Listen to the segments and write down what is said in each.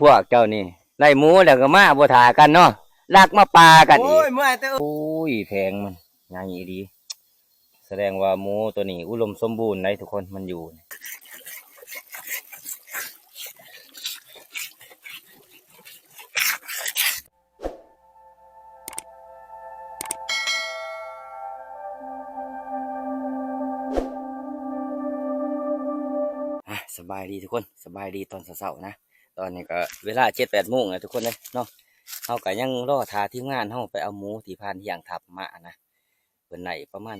พวกเจ้านี่ไล่หมูแล้วก็มาบ่ถ่ากันเนาะลักมาปลากันอีกโอ้ยเมื่อยแต่โอ้ยแพงมันใหญ่ดีแสดงว่าหมูตัวนี้อุดมสมบูรณ์เลยทุกคนมันอยู่สบายดีทุกคนสบายดีตอนเช้าๆนะตอนนี้ก็เวลา7-8 โมงแล้วทุกคนเลยเนาะเขาก็ยังรอทาทีมงานเขาไปเอาหมูที่พานที่อย่างทับมานะเป็นไหนประมาณ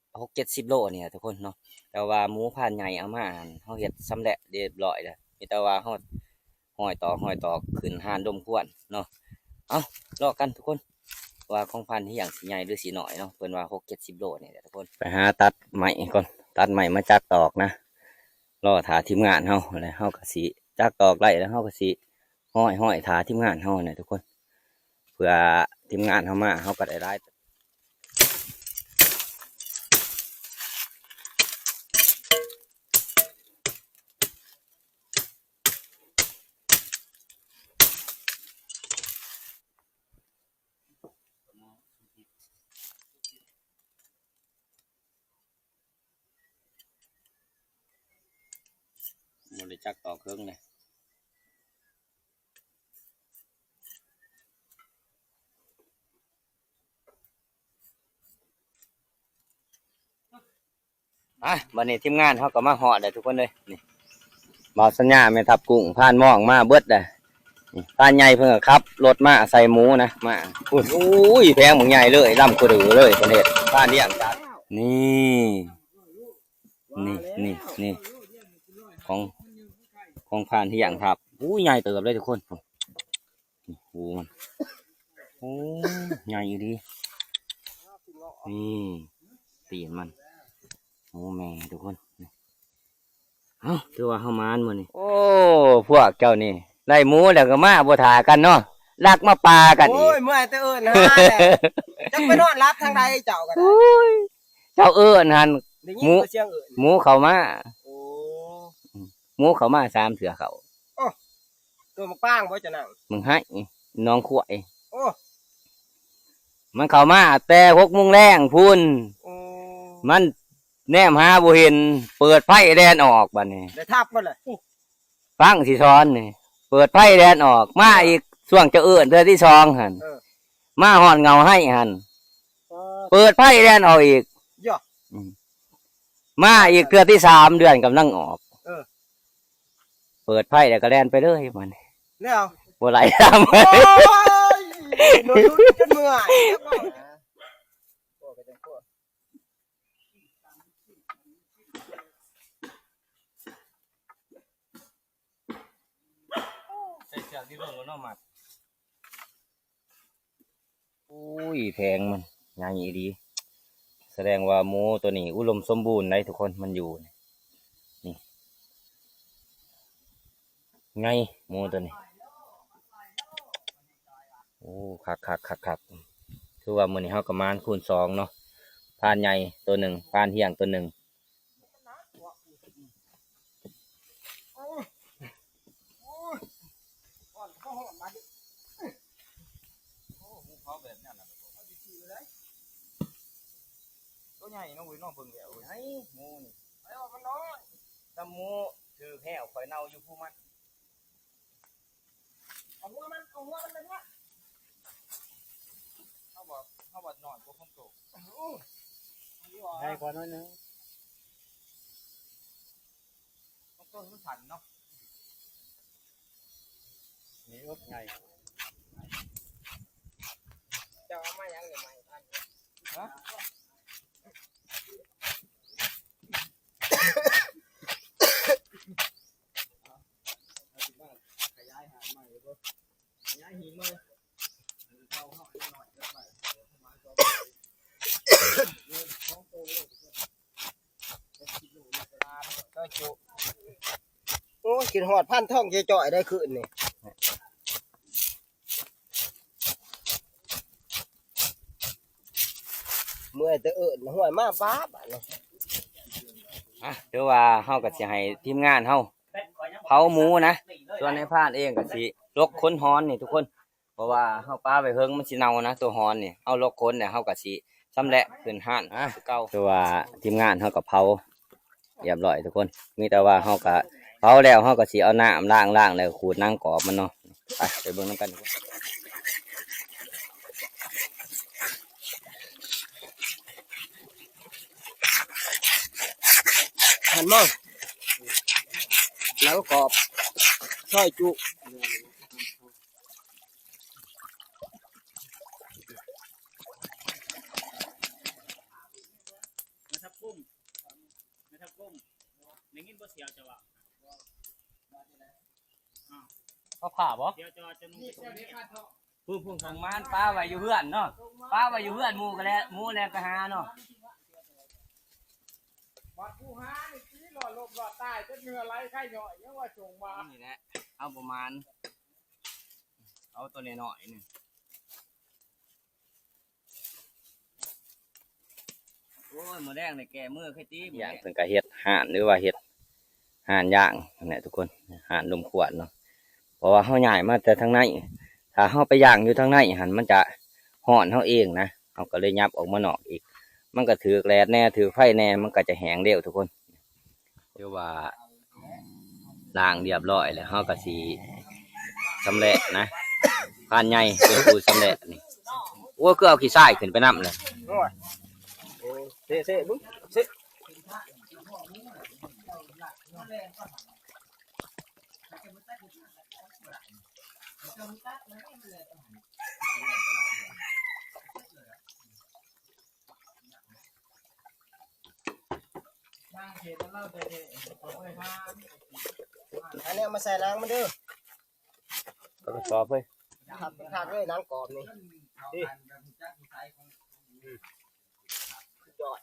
6-70 โลเนี่ยทุกคนเนาะแต่ว่าหมูพานใหญ่เอามาเขาเห็ดสำเร็จเรียบร้อยแล้วมีแต่ว่าเขาห้อยต่อขึ้นหานดมขวนเนาะเอารอกันทุกคนว่าของพันที่อย่างสีใหญ่หรือสีหน่อยเนาะเป็นว่า6-70 โลเนี่ยทุกคนไปหาตัดใหม่ก่อนตัดใหม่มาจากตอกนะรอถาทีมงานเฮาเลยเฮาก็สิจักตอกไล่แล้วเฮาก็สิห้อยถาทีมงานเฮาเนี่ยทุกคนเพื่อทีมงานเฮามาเฮาก็ได้บริจักต่อเครื่องเลยวันนี้ทีมงานเขาก็มาเหาะเลยทุกคนเลยนี่บอสัญญาไม่ทับกุ้งผ่านมองมาเบิดเลยผ่านใหญ่เพิ่งครับรถมาใส่หมูนะมาอุ้ยแพงเหมือนใหญ่เลยล่ำกระดือเลยประเทศผ่านเลี้ยงจัดนี่ของผ่านที่อย่างทับอุ้ยใหญ่เติบเลยทุกคนโอ้มันโอ้ใหญ่ดีนี่ตีนมันโอ้แม่ทุกคนถือว่าเฮามานมื้อนี้โอ้พวกเจ้านี่ไล่หมูแล้วก็มาบ่ถ่ากันเนาะลักมาปลากันอีกโอ้ยเมื่อยแต่เอิ้นนะจักไปนอนรับทางใดเจ้ากันเจ้าเอิ้นหั่นหมูเข้ามาโอ้หมูเข้ามา3 เถื่อเขาโอ้ตัวมักป้างบ่จะนั่งมึงให้น้องขวายโอ้มันเข้ามาแต่6 โมงแรงพุ่นมันแนมหาบ่เห็นเปิดไฟแดนออกบัดนี้ได้ทับบ่ล่ะฟังสิซ้อนนี่เปิดไฟแดนออกมาอีกช่วงจะเอื้อนเทื่อที่2หั่นมาหอดเงาให้หั่นเปิดไฟแดนออกอีกย่อมาอีกเทื่อที่3 เดือนกำลังออกเปิดไฟแล้วก็แล่นไปเลยมันแล้วบ่ไหลตามโอ้ยโดนจนเมื่อยใส่เสื้อที่ลงแล้วเนาะมัดอุ้ยแพงมันใหญ่ดีแสดงว่าหมูตัวนี้อุดมสมบูรณ์เลยทุกคนมันอยู่นี่ไงหมูตัวนี้โอ้คักคือว่ามื้อนี้เฮาก็มานคูณ2เนาะพานใหญ่ตัวหนึ่งพานเที่ยงตัวหนึ่งตัวใหญ่น้องอุ้ยน้องเบิ่งแล้วไอ้หมูนี่ไอ้ว่ามันน้อยตะหมูถือแห้วข่อยเน่าอยู่ผู้มันเอาหัวมันเลยนะเขาบอกนอนพวกคงโตใหญ่กว่าน้อยนึงต้นมันสั่นเนาะนี่รถใหญ่จะเอามายังหรือไม่ท่านฮะขยายหางใหม่เลยขยายหินเลยเอาเข้าหน่อยจะไปมาต่อของโตเลยโอ้กินหอดพันท่องจ่อยได้คืนนี่เมื่อแต่ห่วยมากบ้าบ่ะเนาะเดี๋ยวว่าเฮาก็สิให้ทีมงานเฮาไป เผาหมูนะส่วนในพานเองก็สิลกค้นฮ้อนนี่ทุกคนเพราะว่าเฮาป้าไปเฮิงมันสิเน่านะตัวฮ้อนนี่เฮาลกค้นเนี่ยเฮาก็สิสำแหละขึ้นห้านคือเก่าแต่ว่าทีมงานเฮาก็เผาเรียบร้อยทุกคนมีแต่ว่าเฮาก็เผาแล้วเฮาก็สิเอาน้ำล้างแล้วขูดนางกอบมันเนาะไปเบิ่งนำกันหันมองหลังกรอบช่อยจุนะครับกุ้งนะครับกุ้งในงินบ่เสียวจะว่า เขาผ่าบ่ เสียวจะนุ่งจะ พุ่งทางมานป้าไว้อยู่เฮือนเนาะป้าไว้อยู่เฮือนหมู่ก็แล้วหมู่แล้วก็หาเนาะ บาดผู้หานี่ขี้หล่อลมหล่อตายจะเหงื่อไหลไข้หน่อยยังว่าจงมา นี่แหละเอาประมาณเอาตัวน้อยๆนึงโอ้ยหมูแดงเลยแก่มือค่อยตีอย่างเพิ่นก็เฮ็ดห่านหรือว่าเฮ็ดห่านย่างนี่ทุกคนห่านลมขวดเนาะเพราะว่าเฮาย้ายมาแต่ทางในถ้าเฮาไปย่างอยู่ทางในหันมันจะฮ้อนเฮาเองนะเฮาก็เลยยับออกมานอกอีกมันก็ถือแดดแน่ถือไฟแน่มันก็จะแห้งเร็วทุกคนเรียกว่าล้างเรียบร้อยแล้วเฮาก็สิสำเร็จนะผ่านใหญ่เป็นผู้สำเร็จนี่โอ้คือเอาขี้ทรายขึ้นไปนำเลย เซ่บึ้งเซ่อันนี้มาใส่ล้างมันดื้อ ก็สอบเฮ้ย ขับขาดเลยล้างกรอบนี่ดิยอด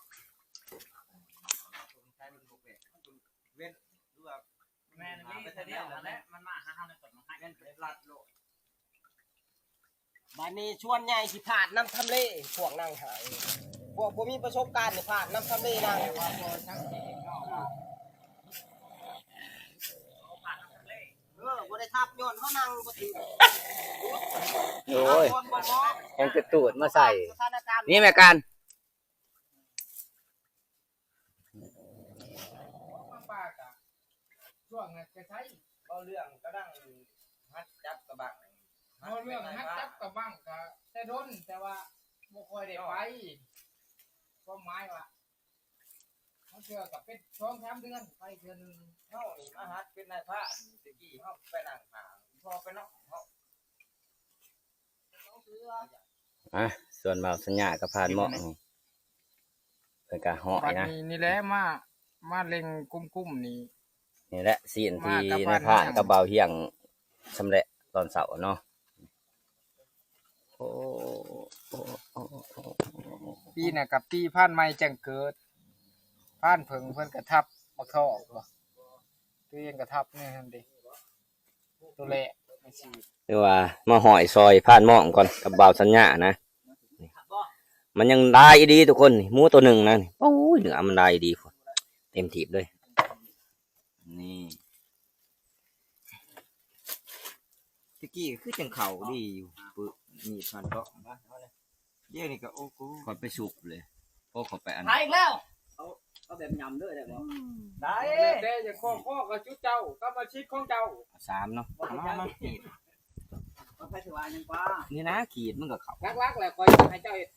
แม่นี่เดียวแล้วมันมาหาเฮาในต้นไม้กันลัดโลด บ้านนี้ชวนใหญ่สิผ่านน้ำทำเลพวกนั่งหายพวกผมมีประสบการณ์นี่ผ่านน้ำทำเลนั่งบ่ได้ทับย้อนเขานั่งบ่ถือ โอ้ยยังกระตูดมาใส่นี่แม่การ ช่วงนั้นจะใช้ ก็เรื่องก็ดังฮัดจับกระบัง เอาเรื่องฮัดจับกับบ้างก็แต่โดนแต่ว่าบ่ค่อยได้ไปความหมายว่าเขาเชื่อกับเป็น2-3 เดือนไปเดือนนึง เฮานี่มาฮัดเป็นนายพระตะกี้เฮาไปนั่งหางพอไปเนาะเฮา ส่วนเบาสัญญากับพานหม้อเพิ่นก็เหาะ บัด นะ นี้นี่แหละมาเล็งกุ้มนี่ นี่แหละสิ่งที่ มากับ ใน พาน พาน เฮียง กับเบาเฮียงสำเร็จตอนเสาร์เนาะโอ้ ปีน่ะกับปีผ่านใหม่จังเกิดผ่านเพิ่งเพิ่นกระทับบักทอกบ่ตัวเองกระทับนี่หั่นดิตัวแหละไม่สิ เรียกว่ามาหอยซอยพานหม้อก่อนกับเบาสัญญานะนี่มันยังได้ดีทุกคนนี่หมูตัวหนึ่งนะนี่โอ้ยเหนือมันได้ดีพุ่นเต็มทีบเลยนี่ ตะกี้คือจังเขาดีอยู่ปึนี่พันก็เดี๋ยวนี้ก็โอ้กู ขอไปสุกเลยโอ้ขอไปอัน ไปอีกแล้วเอาแบบยำด้วยได้บ่ ได้ แต่อย่าข้อกับจุเจ้าก็มาชิดของเจ้า สามเนาะ มาขีด เอาไปสิว่ายังกว่า นี่นะขีดมันก็เขา รักๆแหละคอยให้เจ้าเฮ็ด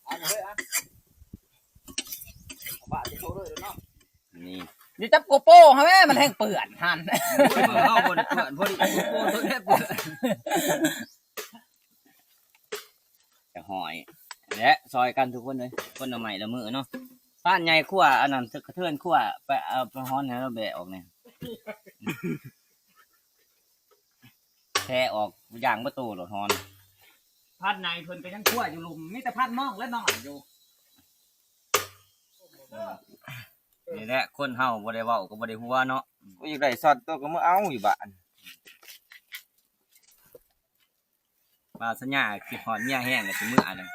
เอาเฮ้ยอ่ะเอาบะจะโชว์ด้วยเนาะ นี่ นี่จับโกโป้ฮะแม่มันแห้งเปื่อนหัน เอาบนเปื่อนพอดีโอ้โหตัวนี้เปื่อนจะหอยและซอยกันทุกคนเลยคนเอาใหม่ละมือเนาะป้านใหญ่ขั้วอันนั้นกระเทือนขั้วไปเอาไปฮ้อนให้เราแบะออกเนี่ยแค่ออกอย่างประตูหลดฮ้อน พัดในเพิ่นก็ยังคั่วอยู่ลุมมีแต่พัดมองและนอนอยู่ นี่แหละคนเฮาบ่ได้เว้าก็บ่ได้หัวเนาะ กูอยากได้สอดตัวก็มาเอาอยู่บ้าน ว่าสัญญาคิดฮอดเมียแห้งก็สิมื้ออันนั้น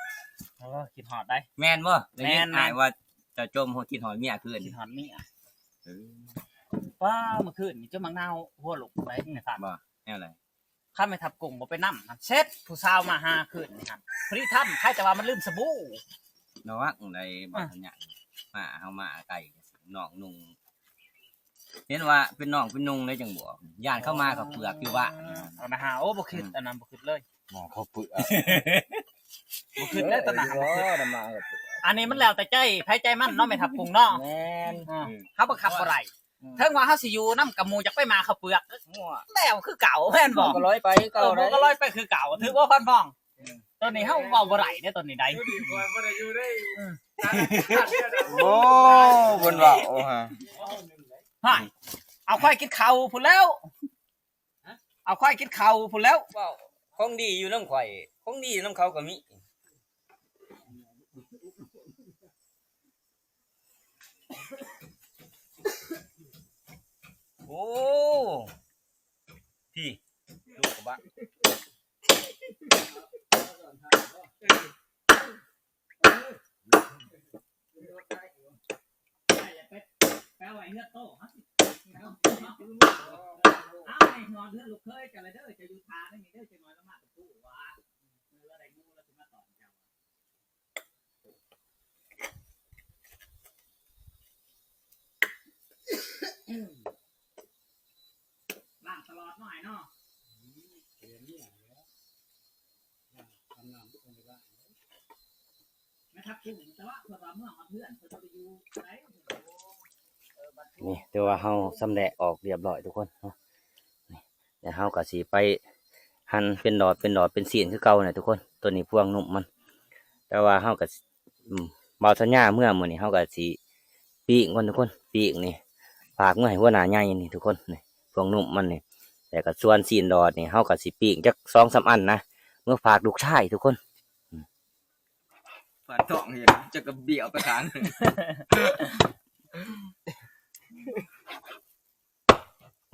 คิดหอดได้ แม่นบ่ได้ยินอ้ายว่า จะจมหัวกินหอยเมียคืน กินหอนเมียป้าเมื่อคืนนี่เจ้ามังนาวหัวหลกไปนี่ครับ บ่แนวอะไร ข้าไม่ทับกงบ่ไปนั่เช็ดผู้สาวมาหาคืนนี่ครับพอดีทำใครแต่ว่ามันลืมสบู่ นอกในบ่ทันหยังมาเฮามาไก่น้องนุ่งเห็นว่าเป็นน้องเป็นนุ่งเลยจังบ่ย่านเข้ามากับเปลือกอยู่ว่า เอานะฮะโอ้บ่คิดอันนั้นบ่คิดเลย หมอเขาเปลือก บ่คิดเลยตอนนั้น บ่ดำมากับเปลือก อันนี้มันแล้วแต่ใจไผใจมันเนาะไม่ทับกงเนาะ แม่น เฮาบังคับบ่ได้เทิงว่าเฮาสิอยู่นำกับหมู่จักไปมาเขาเปลือกแล้วคือเก่าแม่นบ่ ก็ร้อยไป เก่าก็ลอยไปคือเก่าถือว่าพันฟองตอนนี้เฮาเว้าบ่ได้เด้อตอนนี้ได้ อยู่ดีกว่าบ่ได้อยู่ได้ โอ้บนว่าโอ้ฮะ ฮะเอาควายกินข้าวพุ่นแล้วเอาควายกินข้าวพุ่นแล้ว เว้าของดีอยู่นำข่อยของดีนำเขาก็มีโอ้พี่ลูกกระบะ แปลว่าเฮือดโตฮะอ้าวไอ้นอนเฮือดลูกเคยกันเลยเด้อจะอยู่ทาได้มีเด้อจะน้อยละมาตะปูว่าเมื่อใดงูแล้วสิมาตอนเจ้าล่างตลอดหน่อยเนาะนะครับคุณแต่ว่าเพื่อนเมื่อมาเพื่อนเพื่อนจะไปอยู่ไหน นี่แต่ว่าเฮาสำเร็จออกเรียบร้อยทุกคนเนาะนี่เดี๋ยวเฮาก็สิไปหั่นเป็นดอดเป็นเสียนคือเก่าเนี่ยทุกคนตัวนี้พวงนุ่มมัน แต่ว่าเฮาก็เบาสัญญาเมื่อมื้อนี้เฮาก็สิปีกก่อนทุกคนปีกนี่ฝากเมื่อให้หัวหน้าใหญ่นี่ทุกคนนี่พวงนุ่มมันนี่แต่ก็ส่วนเสียนดอดนี่เฮาก็สิปีกจัก 2-3 อันนะเมื่อฝากลูกชายทุกคน ฝาท้องเห็นจะกระเบี่ยวไปทาง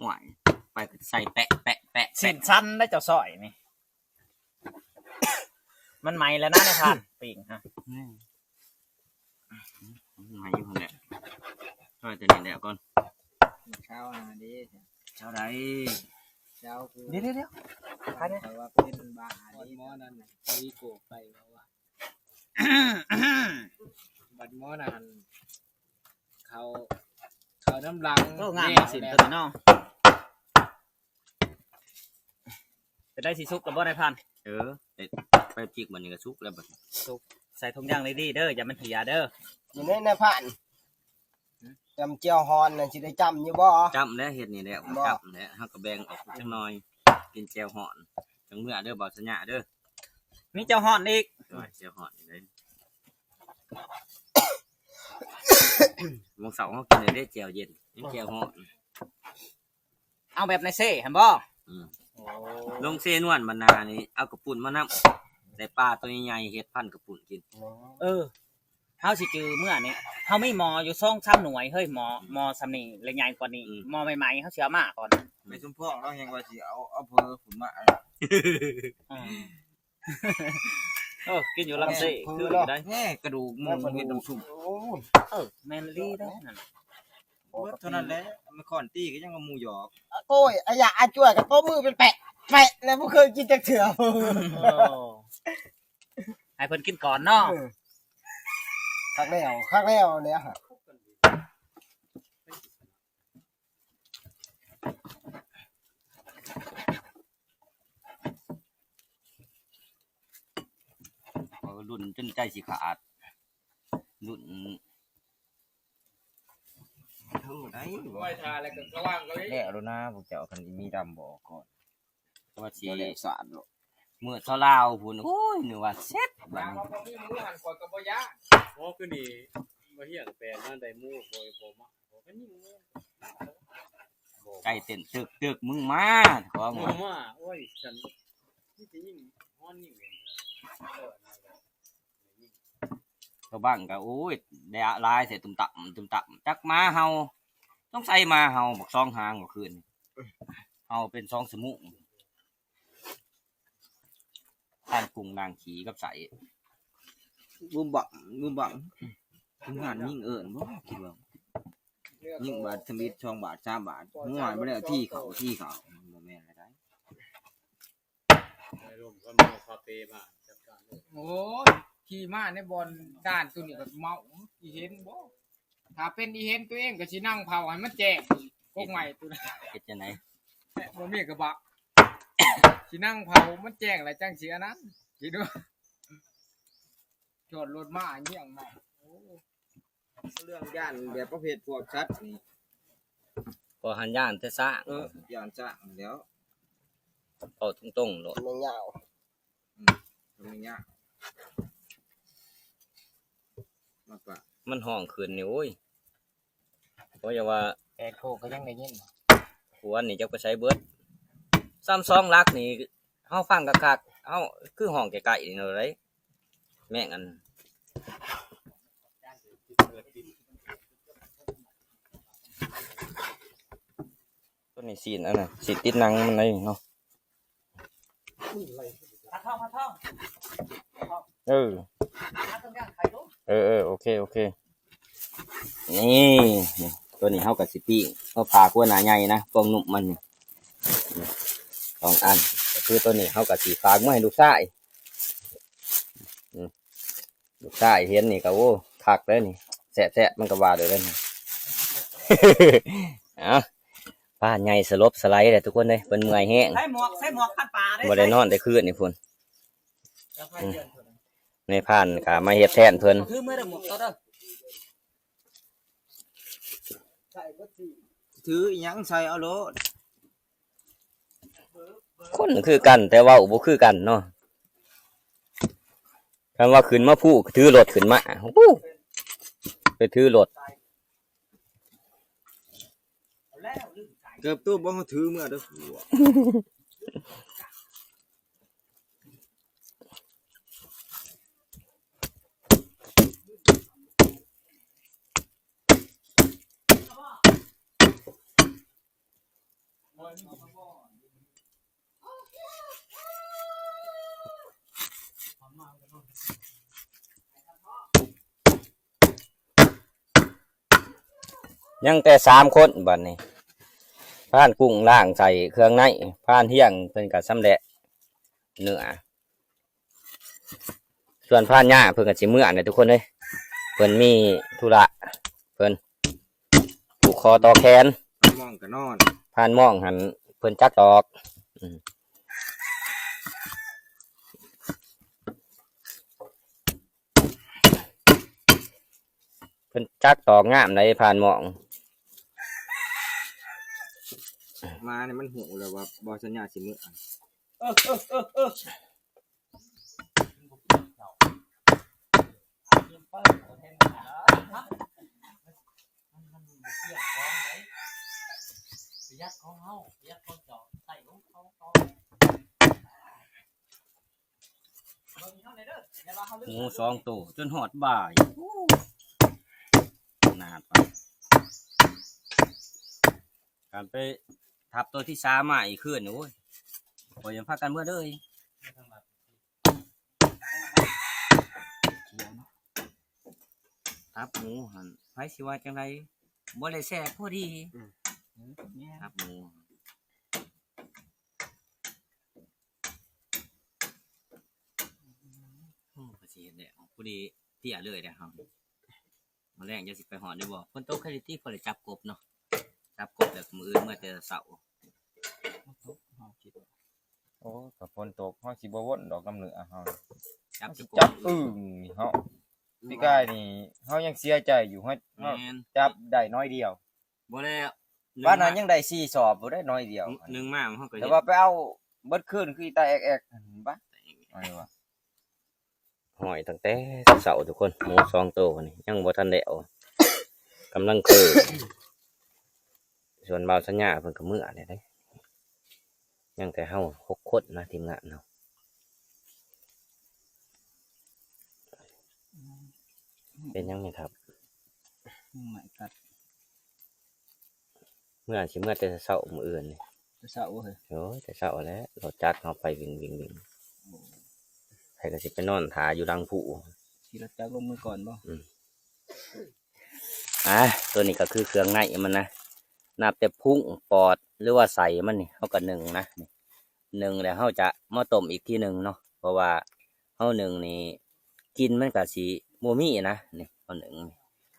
หวายไปก็ใส่แปะ สินชั้นได้เจ้าซอยนี่ มันใหม่แล้วนะในทานปิงฮะ มาอยู่หั่นแหละช่วยตัวนี้แล้วก่อน เช้าหาดี เจ้าใด เช้าคือ เดี๋ยวใครเนี่ย แต่ว่าเป็นบ้าดีหมอนั่นน่ะไปโกไปว่าบัดหมอนั่นเขาน้ำลัง โอ้งามสินตัวนี้เนาะจะได้สีซุกกับบ่ในพัน ไปจิกมันนี่ก็สุกแล้วบัดนี้ ใส่ถุงยางเลยดีเด้ออย่ามันเหียเด้อ อยู่ในผ่านจำเจียวฮอนน่ะสิได้จำอยู่บ่ จำแล้วเฮ็ดนี่แหละจำแล้วเฮาก็แบ่งออกจักหน่อยกินแจ่วฮ้อนจังเมื่อเด้อบ่สัญญาเด้อ มีเจ้าฮอนอีก แจ่วฮ้อนนี่เลยมื้อเสาร์เฮากินได้แจ่วเย็นกินแจ่วฮ้อน เอาแบบในเซ่เห็นบ่ ลงเซนวนบรรณานี่เอากระปุ่นมานำได้ปลาตัวใหญ่ๆเฮ็ดพันกระปุ่นกิน เฮาสิจือเมื่อนี้เฮาไม่หมออยู่2-3หน่วยเฮ้ยหมอสำนี่เลยใหญ่กว่านี้หมอใหม่ๆเฮาสิเอามาก่อน ไม่สมพงษ์เรายังว่าสิเอาเพอฝุ่นมา กินอยู่ลำเซ่คืออยู่ได้ แน่กระดูกมึงเห็นน้ำซุป แมนลี่ได้นั่น เท่านั้นแหละมันคอนตี้ก็ยังเอาหมูหยอก โอ้ยอะอยากอาจ้วยกับโต๊ะมือเป็นแปะแล้วบ่เคยกินจักเถื่อ ให้เพิ่นกินก่อนเนาะ คักแล้วเนี่ยฮะ รุ่นจนใจสิขาดรุ่น ทั้งหมดได้ ไว้ทาแล้วก็ระวังก็เลย แล้วนะพวกเจ้าคันมีดำบ่ก่อน ว่าสิ เดี๋ยวแหลกสารหรอก มื้อเช้าลาวพุ่นโอ้ยนึกว่าเสร็จบัด ทาง นี้ ว่าบ่มีมือหันข่อยก็บ่ยา โอ้คือนี่มาเฮียงแปลนนั่นได้หมู่บ่บ่มาบ่ก็ยิงเลย ใจเต้นตึกมึงมาขอ บ่ มา มาโอ้ยฉันนี่สิยิงฮ้อนยิงเอง ชาวบ้านก็โอ้ยได้ลายใส่ตุ่มต่ำจักมาเฮาต้องใส่มาเฮาบัก2หางบ่คืนเฮาเป็น2สมุงทานกุ้งนางขี่กับใส่ บุ้มบัง ทำงานยิ่งเอิญบ่คิดว่า เลือก ยิ่งบาทสมิธ2 บาท 3 บาทง่วยบ่ได้ที่เขาบ่แม่นอะไรได้ ไปร่วมก็มาคาเฟ่มาจัดการเลย โอ้ยขี่ม้าในบอลด้านตัวนี้ก็เมาอีเห็นบ่ถ้าเป็นอีเห็นตัวเองก็สินั่งเผาให้มันแจ้งกกใหม่ตัวนั้น เฮ็ดจังได๋ บ่มีกระบะ สินั่งเผามันแจ้งแล้วจังเสียนั้นคิดดูจอดรถมาเงี้ยงมาโอ้ เรื่องย่านแบบประเภทพวกสัตว์นี่ ก็หันย่านแต่สร้าง ย่านจ้างแล้ว เอาตรงๆโลด ไม่ยาว ทำไมยากมากกว่า มันห้องขึ้นนี่โอ้ยเพราะอย่าว่า แต่โคก็ยังได้ยิน หัวนี่จะไปใช้เบิด32ลักนี่เฮาฟังคักๆเฮาคือห้องไกลๆนี่เนาะเด้แม่งอันตัวนี้ซีนอันน่ะสิติดหนังมันได้เนาะ พัดท่อง เออ พัดท่องย่างไข่ลูก โอเคนี่ตัวนี้เฮากับสิปิ้งเฮาผ่าขั้วหนาใหญ่นะพวกนุ่มมันนี่2 อันก็คือตัวนี้เฮากับสิฝากมาให้ลูกชายลูกชายเห็นนี่ก็โอ้คักเลยนี่แซ่บๆมันก็ว่าเลยนี่ ป้าใหญ่สลบสไลด์เลยทุกคนเลยเพิ่นเมื่อยแห้ง ใส่หมวกพันป่าได้ บ่ได้นอนได้คืนนี่พุ่นในผ่านขามาเฮ็ดแทนเพิ่น คือเมื่อได้หมวกตัวเด้อ ถืออิหยังใส่เอาโลด คนคือกันแต่เว้าบ่คือกันเนาะคำว่าขึ้นมาผู้ถือรถขึ้นมาฮู้ไปถือรถ แล้วลืมใส่ เกือบตู้บ่ถือเมื่อเด้อ ยังแต่3 คนบัดนี้ผ่านกุ้งล่างใส่เครื่องในผ่านเที่ยงเพิ่นก็สำเร็จเนื้อส่วนผ่านหญ้าเพิ่นก็สิมื้อน่ะทุกคนเอ้ยเพิ่นมีธุระเพิ่นผูกคอต่อแขน มองก็นอน ผ่านหม่องหันเพิ่นจักตอกเพิ่นจักตอกงามได้ผ่านหม่อง มาเนี่ยมันหูแล้วว่าบ่สัญญาสิมื้อ ยัดของเฮายัดของเจาะใส่ของเขาเบิ่งเฮาได้เด้ออย่าว่าเฮาลื ห ม มู2 ตัวจนหอดบ่ายนาดไปการไปทับตัวที่3มาอีกคืนนี่โอ้ยบ่ยังพากันเมื่อเด้อทับหมูหันไผสิว่าจังไดบ่ได้แซ่บพอดีทับหมูก็สิเฮ็ดได้พอดีเตี้ยเลยนะครับมื้อแรงจะสิไปหอดได้บ่ฝนตกแค่ที่พอได้จับกบเนาะจับกบแต่มื้ออื่นเมื่อแต่เช้า โอ้ถ้าฝนตกเฮาสิบ่วนดอกน้ำเหนือเฮา จับจะก จั บบ อึ้งนี่เฮาพี่กายนี่เฮายังเสียใจอยู่เฮา แม่น จับได้น้อยเดียว บ่ได้ บ้านนั้นยังได้4สอบบ่ได้น้อยเดียว หนึ่งมามันก็ แต่ว่าไปเอาเบิดคืนคืออีตาแอกๆหั่นบ่เอาเลยว่า หอยตั้งแต่เช้าทุกคนหมู2 ตัวนี่ยังบ่ทันได้เอากำลังคือส่วนเบาสัญญาเพิ่นก็มื้อได้เด้ยังแต่เฮา6 คนนะทีมงานเนาะเป็นยังไงครับ ไม่กัด เมื่อสิเมื่อแต่เช้ามื้ออื่นนี่ เศร้าเฮ้ย โอ้ยแต่เช้าแล้วรถจักรเฮาไปวิ่งใครก็สิไปนอนท่าอยู่หลังผู้ ขี่รถจักรลงมือก่อนบ่ ตัวนี้ก็คือเครื่องในมันนะนับแต่พุงปอดหรือว่าใส่มันนี่เขาก็หนึ่งนะนี่หนึ่งแล้วเขาจะมาต้มอีกทีหนึ่งเนาะเพราะว่าเขาหนึ่งนี่กินมันก็สีโมมี่นะนี่เขาหนึ่ง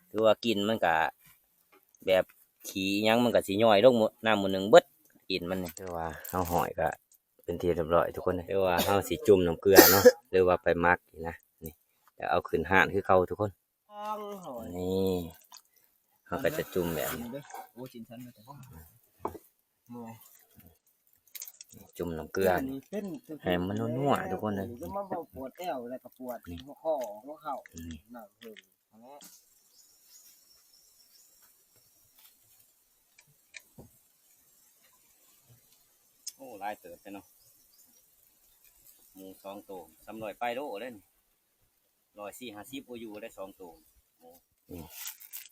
หรือว่ากินมันก็แบบขี้หยังมันก็สีย่อยลงหมดน้ำหมดหนึ่งเบิดกินมันนี่คือว่าเขาหอยก็เป็นทีเรียบร้อยทุกคนเลยคือว่าเขาสีจุ่มน้ำเกลือเนาะหรือว่าไปมักนะนี่แล้วเอาขึ้นห่านคือเขาทุกคน ต้องหอย นี่เขาก็จะจุ่มแบบนี้ โอ้ชินชันมาแต่ เมื่อย จุ่มน้ำเกลือนี่ เป็น ให้มันนัวๆทุกคนเลย จะมาบอกปวดแอวแล้วก็ปวดหัวข้อหัวเข่า นี่ หนังหึงนั่นแหละ โอ้ลายเติบไปเนาะหมูสองตัว300ไปโลเล่น140-150โอยูได้2ตัวหมูนี่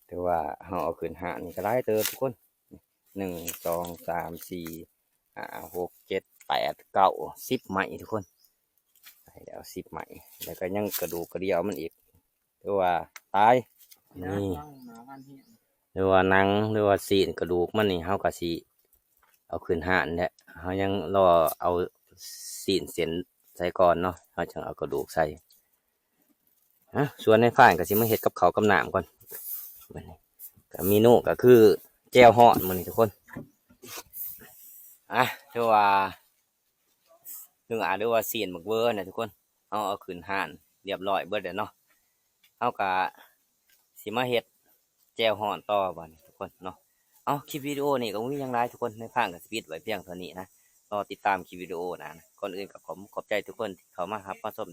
ถือว่าเขาเอาขึ้นห่านนี่ก็ลายเติบทุกคน1 2 3 4 5 6 7 8 9 10ไหมทุกคนใส่แล้ว10ไหมแล้วก็ยังกระดูกกระเดี่ยวมันอีกถือว่าตายนี่หรือว่าหนังหรือว่าซีนกระดูกมันนี่เขาก็สิเอาขึ้นห่านเนี่ยเขายังรอเอาซีนเส้นใส่ก่อนเนาะเขาจึงเอากระดูกใส่ส่วนในฝ่ายก็สิมาเฮ็ดกับเขาวกับน้ำก่อนบัดนี้ก็เมนูก็คือแจ่วฮ้อนมื้อนี้ทุกคนถือว่าหรือว่าซีนบักเวอร์นะทุกคนเอาขึ้นห่านเรียบร้อยเบิดแล้วเนาะเขาก็สิมาเฮ็ดแจ่วฮ้อนต่อบัดนี้ทุกคนเนาะคลิปวิดีโอนี่ก็มีอย่างไรทุกคนในภาคกับสปีดไว้เพียงเท่านี้นะรอติดตามคลิปวิดีโอนะก่อนอื่นกับผมขอบใจทุกคนที่เข้ามารับมาชม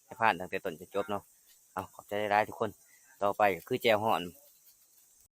ให้ผ่านตั้งแต่ต้นจนจบเนาะขอบใจได้ทุกคนต่อไปก็คือแจ่วฮ้อน